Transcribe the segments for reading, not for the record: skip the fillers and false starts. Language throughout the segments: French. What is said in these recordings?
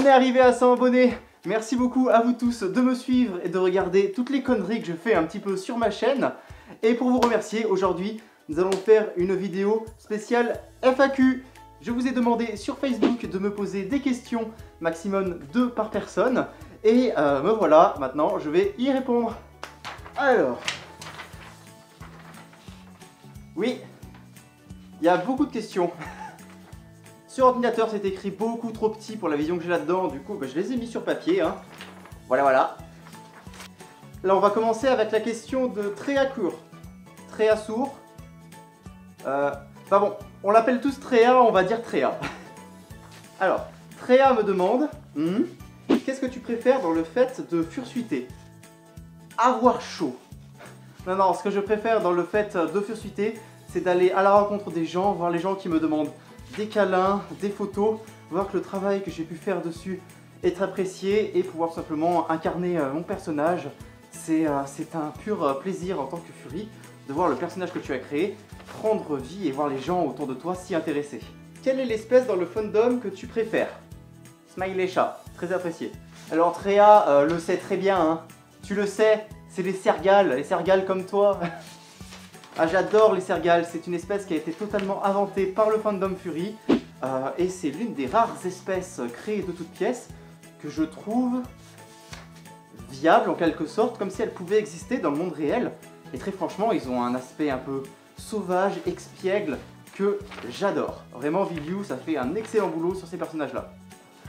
est arrivé à 100 abonnés. Merci beaucoup à vous tous de me suivre et de regarder toutes les conneries que je fais un petit peu sur ma chaîne. Et pour vous remercier, aujourd'hui, nous allons faire une vidéo spéciale FAQ. Je vous ai demandé sur Facebook de me poser des questions, maximum 2 par personne. Et me voilà, maintenant je vais y répondre. Alors, oui, il y a beaucoup de questions. Sur ordinateur, c'est écrit beaucoup trop petit pour la vision que j'ai là-dedans, du coup, je les ai mis sur papier. Hein. Voilà. Là, on va commencer avec la question de Tréacourt. Tréasour. Enfin bon, on l'appelle tous Tréa, on va dire Tréa. Alors, Tréa me demande, qu'est-ce que tu préfères dans le fait de fursuiter? Avoir chaud. Non, ce que je préfère dans le fait de fursuiter, c'est d'aller à la rencontre des gens, voir les gens qui me demandent des câlins, des photos, voir que le travail que j'ai pu faire dessus est apprécié et pouvoir simplement incarner mon personnage. C'est un pur plaisir en tant que Fury de voir le personnage que tu as créé prendre vie et voir les gens autour de toi s'y intéresser. Quelle est l'espèce dans le fandom que tu préfères? Smiley chat, très apprécié. Alors Tréa le sait très bien, hein. Tu le sais, c'est les Sergals comme toi. Ah, j'adore les Sergals, c'est une espèce qui a été totalement inventée par le fandom Fury et c'est l'une des rares espèces créées de toutes pièces que je trouve viable en quelque sorte, comme si elle pouvait exister dans le monde réel. Et très franchement, ils ont un aspect un peu sauvage, expiègle, que j'adore. Vraiment, Villiou, ça fait un excellent boulot sur ces personnages-là.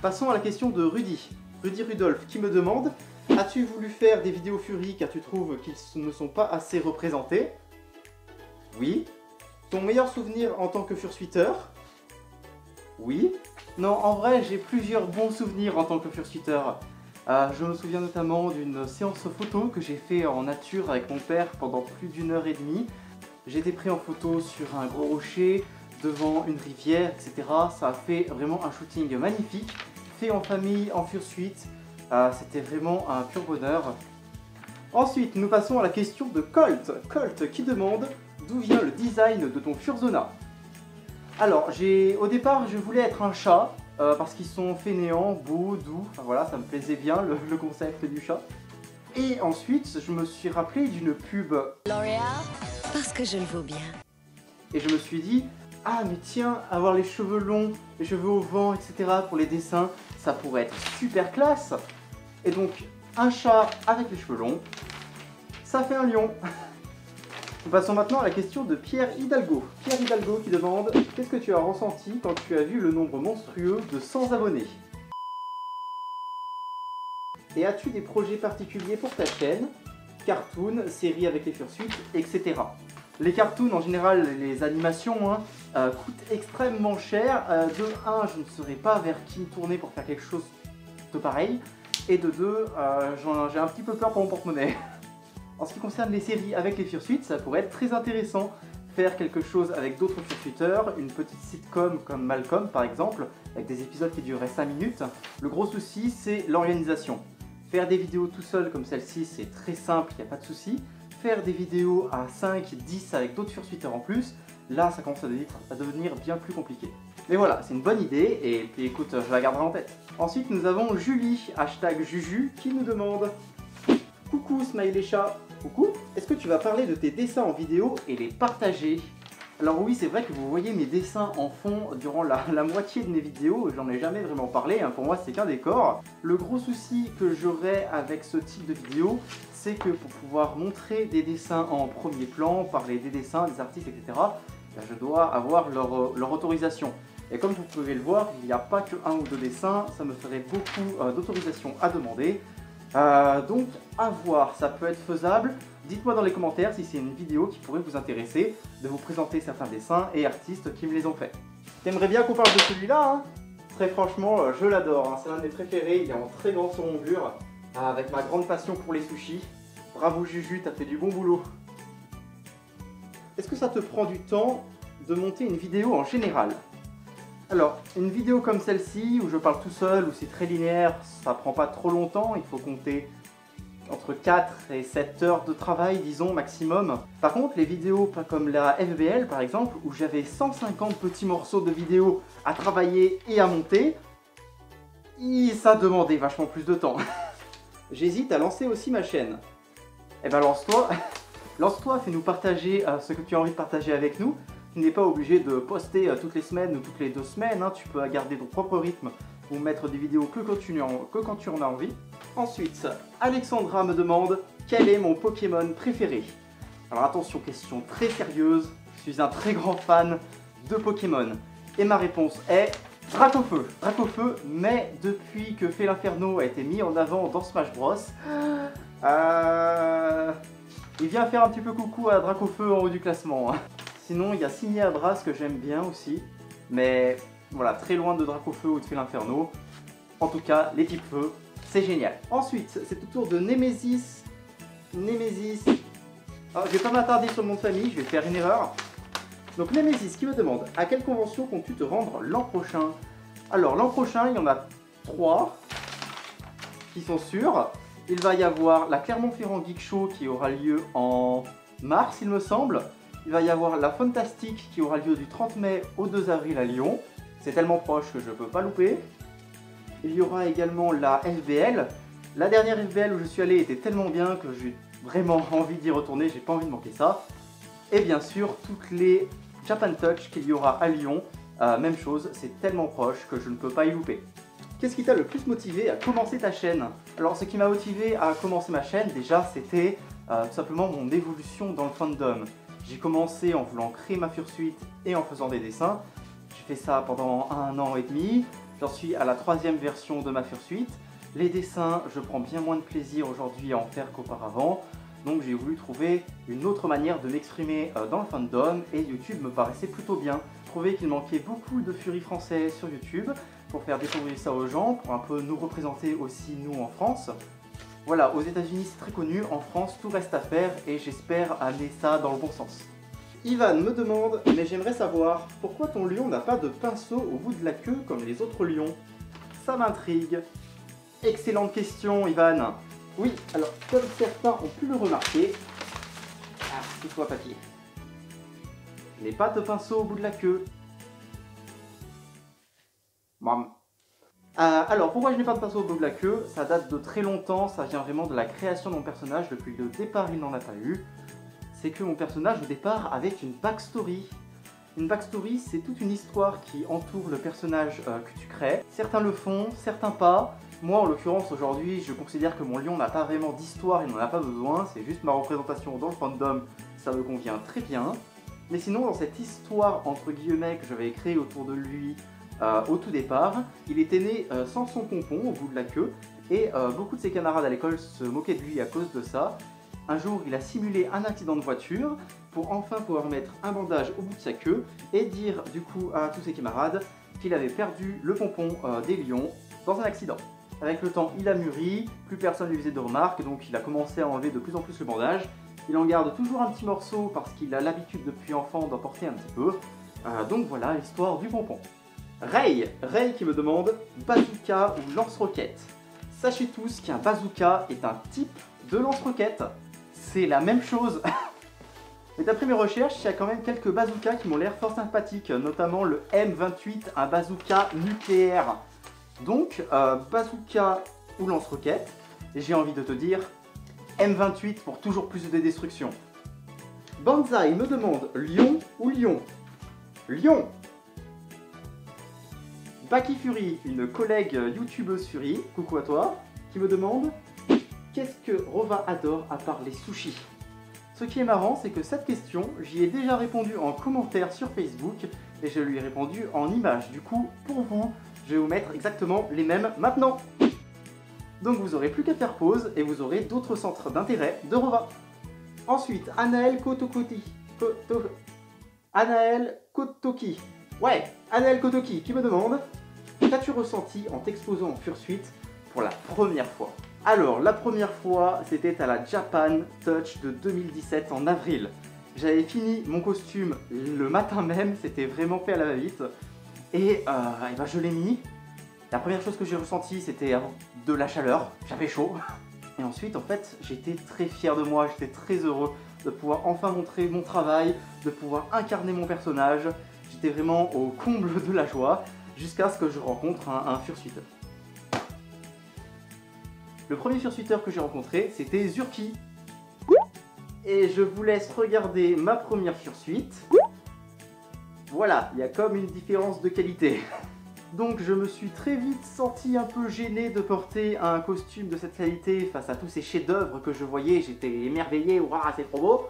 Passons à la question de Rudy Rudolph, qui me demande: as-tu voulu faire des vidéos Fury car tu trouves qu'ils ne sont pas assez représentés? Oui. Ton meilleur souvenir en tant que fursuiteur? Oui. Non, en vrai, j'ai plusieurs bons souvenirs en tant que fursuiteur. Je me souviens notamment d'une séance photo que j'ai fait en nature avec mon père pendant plus d'1h30. J'ai été pris en photo sur un gros rocher, devant une rivière, etc. Ça a fait vraiment un shooting magnifique, fait en famille, en fursuite. C'était vraiment un pur bonheur. Ensuite, nous passons à la question de Colt. Colt qui demande: d'où vient le design de ton Furzona? Alors, au départ, je voulais être un chat, parce qu'ils sont fainéants, beaux, doux, enfin voilà, ça me plaisait bien le concept du chat. Et ensuite, je me suis rappelé d'une pub L'Oréal, parce que je le vaux bien. Et je me suis dit, ah mais tiens, avoir les cheveux longs, les cheveux au vent, etc. pour les dessins, ça pourrait être super classe. Et donc, un chat avec les cheveux longs, ça fait un lion. Nous passons maintenant à la question de Pierre Hidalgo. Pierre Hidalgo qui demande: qu'est-ce que tu as ressenti quand tu as vu le nombre monstrueux de 100 abonnés? Et as-tu des projets particuliers pour ta chaîne? Cartoon, séries avec les fursuites, etc. Les cartoons, en général, les animations, coûtent extrêmement cher. De 1, je ne saurais pas vers qui me tourner pour faire quelque chose de pareil. Et de 2, j'ai un petit peu peur pour mon porte-monnaie. En ce qui concerne les séries avec les fursuites, ça pourrait être très intéressant. Faire quelque chose avec d'autres fursuiteurs, une petite sitcom comme Malcolm par exemple, avec des épisodes qui dureraient 5 minutes. Le gros souci, c'est l'organisation. Faire des vidéos tout seul comme celle-ci, c'est très simple, il n'y a pas de souci. Faire des vidéos à 5, 10 avec d'autres fursuiteurs en plus, là ça commence à devenir bien plus compliqué. Mais voilà, c'est une bonne idée et puis écoute, je la garderai en tête. Ensuite nous avons Julie, hashtag Juju, qui nous demande: coucou Smiley chat. Coucou, est-ce que tu vas parler de tes dessins en vidéo et les partager? Alors oui, c'est vrai que vous voyez mes dessins en fond durant la moitié de mes vidéos, j'en ai jamais vraiment parlé, hein. Pour moi c'est qu'un décor. Le gros souci que j'aurais avec ce type de vidéo, c'est que pour pouvoir montrer des dessins en premier plan, parler des dessins, des artistes, etc., je dois avoir leur autorisation. Et comme vous pouvez le voir, il n'y a pas que 1 ou 2 dessins, ça me ferait beaucoup d'autorisation à demander. Donc à voir, ça peut être faisable. Dites-moi dans les commentaires si c'est une vidéo qui pourrait vous intéresser, de vous présenter certains dessins et artistes qui me les ont fait. T'aimerais bien qu'on parle de celui-là, hein? Très franchement, je l'adore, hein. C'est l'un de mes préférés, il est en très grand sur mon mur, avec ma grande passion pour les sushis. Bravo Juju, t'as fait du bon boulot. Est-ce que ça te prend du temps de monter une vidéo en général? Alors, une vidéo comme celle-ci, où je parle tout seul, où c'est très linéaire, ça prend pas trop longtemps, il faut compter entre 4 et 7 heures de travail, disons, maximum. Par contre, les vidéos comme la FBL, par exemple, où j'avais 150 petits morceaux de vidéo à travailler et à monter, Ça demandait vachement plus de temps. J'hésite à lancer aussi ma chaîne. Eh ben lance-toi, lance-toi, fais-nous partager ce que tu as envie de partager avec nous. Tu n'es pas obligé de poster toutes les semaines ou toutes les 2 semaines, hein. Tu peux garder ton propre rythme ou mettre des vidéos que quand tu en as envie. Ensuite, Alexandra me demande quel est mon Pokémon préféré. Alors attention, question très sérieuse, je suis un très grand fan de Pokémon. Et ma réponse est Dracofeu. Dracofeu, mais depuis que Félinferno a été mis en avant dans Smash Bros, il vient faire un petit peu coucou à Dracofeu en haut du classement. Sinon, il y a Signiabras que j'aime bien aussi, mais voilà, très loin de Dracofeu ou de Félinferno. En tout cas, les types feu, c'est génial. Ensuite, c'est au tour de Nemesis. Nemesis. Alors, je vais pas m'attarder sur le nom de famille, je vais faire une erreur. Donc Nemesis qui me demande à quelle convention comptes-tu te rendre l'an prochain? Alors l'an prochain, il y en a 3 qui sont sûrs. Il va y avoir la Clermont-Ferrand Geek Show qui aura lieu en mars, il me semble. Il va y avoir la Fantastique qui aura lieu du 30 mai au 2 avril à Lyon. C'est tellement proche que je ne peux pas louper. Il y aura également la FBL. La dernière FBL où je suis allé était tellement bien que j'ai vraiment envie d'y retourner, j'ai pas envie de manquer ça. Et bien sûr, toutes les Japan Touch qu'il y aura à Lyon, même chose, c'est tellement proche que je ne peux pas y louper. Qu'est-ce qui t'a le plus motivé à commencer ta chaîne? Alors ce qui m'a motivé à commencer ma chaîne, déjà, c'était tout simplement mon évolution dans le fandom. J'ai commencé en voulant créer ma Fursuite et en faisant des dessins. J'ai fait ça pendant 1 an et demi, j'en suis à la 3e version de ma Fursuite. Les dessins, je prends bien moins de plaisir aujourd'hui à en faire qu'auparavant. Donc j'ai voulu trouver une autre manière de m'exprimer dans le fandom et YouTube me paraissait plutôt bien. Je trouvais qu'il manquait beaucoup de Fury français sur YouTube pour faire découvrir ça aux gens, pour un peu nous représenter aussi nous en France. Voilà, aux États-Unis c'est très connu, en France tout reste à faire et j'espère amener ça dans le bon sens. Ivan me demande, mais j'aimerais savoir pourquoi ton lion n'a pas de pinceau au bout de la queue comme les autres lions? Ça m'intrigue. Excellente question Ivan. Oui, alors comme certains ont pu le remarquer, toi papier, je n'ai pas de pinceau au bout de la queue. Mam. Alors pourquoi je n'ai pas de pinceau au bout de la queue? Ça date de très longtemps, ça vient vraiment de la création de mon personnage. Depuis le départ il n'en a pas eu. C'est que mon personnage au départ avait une backstory. Une backstory, c'est toute une histoire qui entoure le personnage que tu crées. Certains le font, certains pas. Moi, en l'occurrence, aujourd'hui, je considère que mon lion n'a pas vraiment d'histoire, il n'en a pas besoin. C'est juste ma représentation dans le fandom, ça me convient très bien. Mais sinon, dans cette histoire, entre guillemets, que j'avais créée autour de lui au tout départ, il était né sans son pompon au bout de la queue. Et beaucoup de ses camarades à l'école se moquaient de lui à cause de ça. Un jour, il a simulé un accident de voiture pour enfin pouvoir mettre un bandage au bout de sa queue et dire du coup à tous ses camarades qu'il avait perdu le pompon des lions dans un accident. Avec le temps, il a mûri, plus personne ne lui faisait de remarques, donc il a commencé à enlever de plus en plus le bandage. Il en garde toujours un petit morceau parce qu'il a l'habitude depuis enfant d'en porter un petit peu. Donc voilà l'histoire du pompon. Ray qui me demande bazooka ou lance-roquette. Sachez tous qu'un bazooka est un type de lance-roquette. C'est la même chose. Mais d'après mes recherches, il y a quand même quelques bazookas qui m'ont l'air fort sympathiques, notamment le M28, un bazooka nucléaire. Donc, bazooka ou lance-roquette, j'ai envie de te dire M28 pour toujours plus de destruction. Banzai me demande lion ou lion? Lion. Baki Fury, une collègue youtubeuse Fury, coucou à toi, qui me demande qu'est-ce que Rova adore à part les sushis? Ce qui est marrant, c'est que cette question, j'y ai déjà répondu en commentaire sur Facebook et je lui ai répondu en image. Du coup, pour vous, je vais vous mettre exactement les mêmes maintenant. Donc vous aurez plus qu'à faire pause et vous aurez d'autres centres d'intérêt de Rova. Ensuite, Anaël Kotoki. Anaël Kotoki. Ouais, Anaël Kotoki qui me demande qu'as-tu ressenti en t'exposant en Fursuite pour la première fois? Alors, la première fois, c'était à la Japan Touch de 2017 en avril. J'avais fini mon costume le matin même, c'était vraiment fait à la va-vite. Et ben, je l'ai mis. La première chose que j'ai ressentie, c'était de la chaleur, j'avais chaud. Et ensuite, en fait, j'étais très fier de moi, j'étais très heureux de pouvoir enfin montrer mon travail, de pouvoir incarner mon personnage. J'étais vraiment au comble de la joie, jusqu'à ce que je rencontre un fursuiteur. Le premier fursuiteur que j'ai rencontré, c'était Zurki. Et je vous laisse regarder ma première fursuite. Voilà, il y a comme une différence de qualité. Donc je me suis très vite senti un peu gêné de porter un costume de cette qualité face à tous ces chefs-d'œuvre que je voyais. J'étais émerveillé, waouh, c'est trop beau.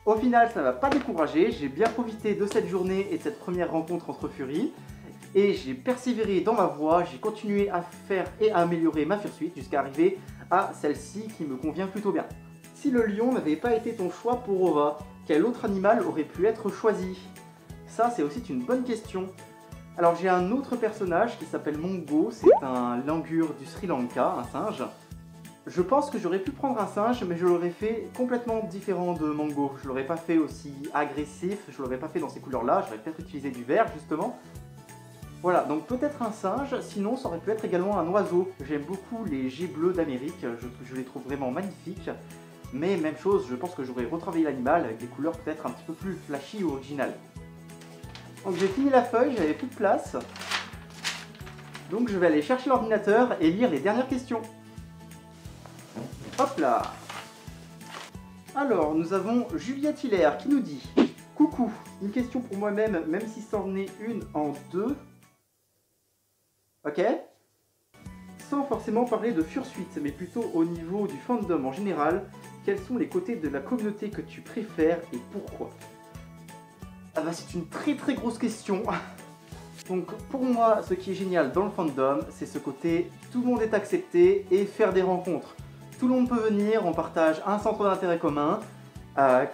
Au final, ça ne m'a pas découragé. J'ai bien profité de cette journée et de cette première rencontre entre furies. Et j'ai persévéré dans ma voie, j'ai continué à faire et à améliorer ma fursuite jusqu'à arriver à celle-ci qui me convient plutôt bien. Si le lion n'avait pas été ton choix pour Ova, quel autre animal aurait pu être choisi? Ça, c'est aussi une bonne question. Alors j'ai un autre personnage qui s'appelle Mongo, c'est un langur du Sri Lanka, un singe. Je pense que j'aurais pu prendre un singe, mais je l'aurais fait complètement différent de Mongo. Je l'aurais pas fait aussi agressif, je l'aurais pas fait dans ces couleurs-là, j'aurais peut-être utilisé du vert justement. Voilà, donc peut-être un singe, sinon ça aurait pu être également un oiseau. J'aime beaucoup les geais bleus d'Amérique, je les trouve vraiment magnifiques. Mais même chose, je pense que j'aurais retravaillé l'animal avec des couleurs peut-être un petit peu plus flashy ou originales. Donc j'ai fini la feuille, j'avais plus de place. Donc je vais aller chercher l'ordinateur et lire les dernières questions. Hop là. Alors, nous avons Juliette Hilaire qui nous dit: coucou, une question pour moi-même, même si c'en est une en deux. Ok. Sans forcément parler de fursuite, mais plutôt au niveau du fandom en général, quels sont les côtés de la communauté que tu préfères et pourquoi? Ah bah c'est une très grosse question. Donc pour moi, ce qui est génial dans le fandom, c'est ce côté tout le monde est accepté et faire des rencontres. Tout le monde peut venir, on partage un centre d'intérêt commun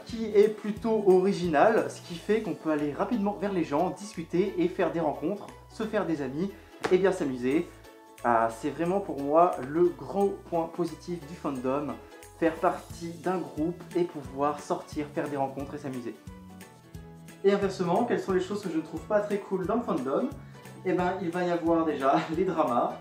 qui est plutôt original, ce qui fait qu'on peut aller rapidement vers les gens, discuter et faire des rencontres, se faire des amis et bien s'amuser. C'est vraiment pour moi le gros point positif du fandom, faire partie d'un groupe et pouvoir sortir, faire des rencontres et s'amuser. Et inversement, quelles sont les choses que je ne trouve pas très cool dans le fandom? Eh ben, il va y avoir déjà les dramas,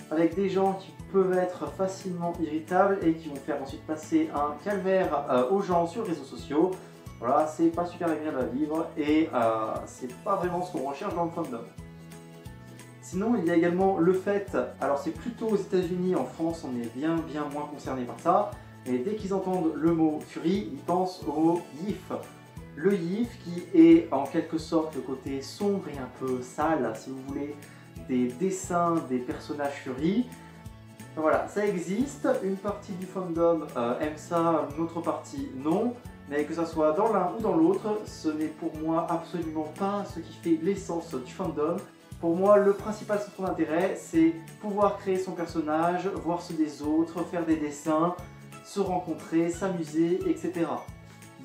avec des gens qui peuvent être facilement irritables et qui vont faire ensuite passer un calvaire aux gens sur les réseaux sociaux. Voilà, c'est pas super agréable à vivre et c'est pas vraiment ce qu'on recherche dans le fandom. Sinon, il y a également le fait, alors c'est plutôt aux États-Unis, en France on est bien moins concerné par ça, et dès qu'ils entendent le mot Fury, ils pensent au GIF. Le GIF qui est en quelque sorte le côté sombre et un peu sale, si vous voulez, des dessins des personnages Fury. Voilà, ça existe, une partie du fandom aime ça, une autre partie non, mais que ça soit dans l'un ou dans l'autre, ce n'est pour moi absolument pas ce qui fait l'essence du fandom. Pour moi, le principal centre d'intérêt, c'est pouvoir créer son personnage, voir ceux des autres, faire des dessins, se rencontrer, s'amuser, etc.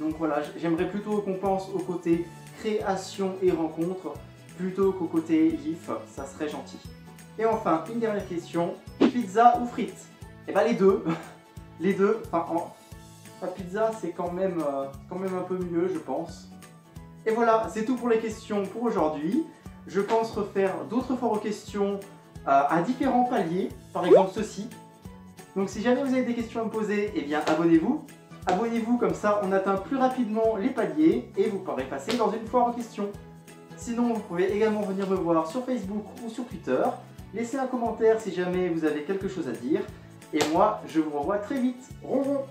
Donc voilà, j'aimerais plutôt qu'on pense au côté création et rencontre, plutôt qu'au côté GIF, ça serait gentil. Et enfin, une dernière question, pizza ou frites? Eh ben les deux, les deux, la pizza c'est quand même un peu mieux je pense. Et voilà, c'est tout pour les questions pour aujourd'hui. Je pense refaire d'autres forums questions à différents paliers, par exemple ceci. Donc si jamais vous avez des questions à me poser, eh bien abonnez-vous. Abonnez-vous, comme ça on atteint plus rapidement les paliers et vous pourrez passer dans une foire en question. Sinon, vous pouvez également venir me voir sur Facebook ou sur Twitter. Laissez un commentaire si jamais vous avez quelque chose à dire. Et moi, je vous revois très vite. Ronron!